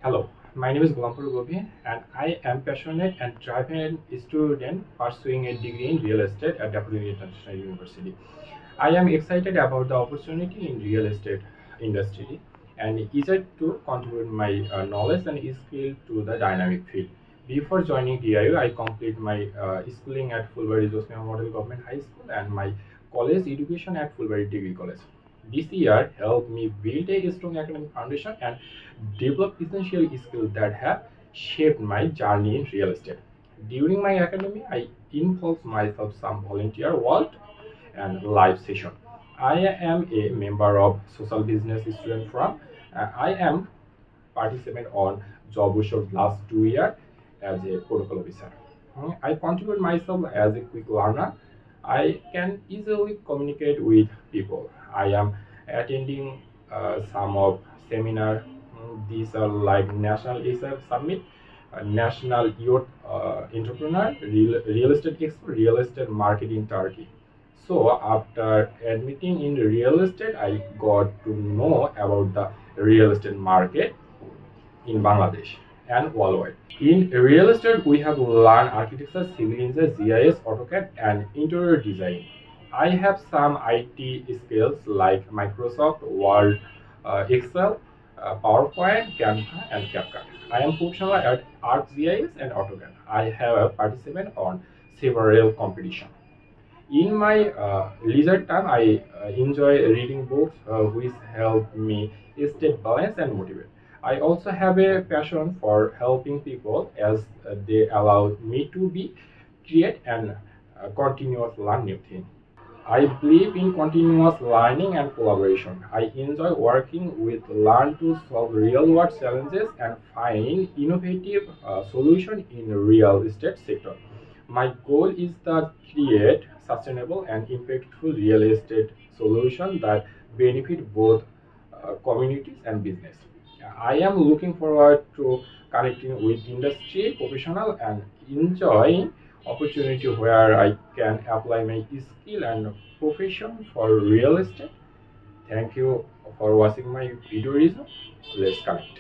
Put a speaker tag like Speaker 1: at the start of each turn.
Speaker 1: Hello, my name is Gulampur Gopi and I am passionate and driven student pursuing a degree in real estate at Dapodia International University. I am excited about the opportunity in real estate industry and eager to contribute my knowledge and skill to the dynamic field. Before joining DIU, I completed my schooling at Fulbari Joseph Model Government High School and my college education at Fulbari Degree College. This year helped me build a strong academic foundation and develop essential skills that have shaped my journey in real estate. During my academy, I involved myself some volunteer work and live session. I am a member of social business student forum. I am participant on job workshop last 2 years as a protocol officer. I contribute myself as a quick learner. I can easily communicate with people. I am attending some of seminar. These are like National Acer Summit, National Youth Entrepreneur, Real Estate Expo, Real Estate Market in Turkey. So after admitting in real estate, I got to know about the real estate market in Bangladesh and worldwide. In real estate, we have learned architecture, civil engineering, GIS, AutoCAD, and interior design. I have some IT skills like Microsoft Word, Excel, PowerPoint, Canva, and CapCut. I am professional at ArcGIS and AutoCAD. I have participated on several competitions. In my leisure time, I enjoy reading books which help me stay balanced and motivated. I also have a passion for helping people as they allow me to be create and continuous learn new things. I believe in continuous learning and collaboration. I enjoy working with learn to solve real world challenges and find innovative solutions in real estate sector. My goal is to create sustainable and impactful real estate solutions that benefit both communities and business. I am looking forward to connecting with industry professional and enjoying opportunity where I can apply my skill and profession for real estate. Thank you for watching my video. Let's connect.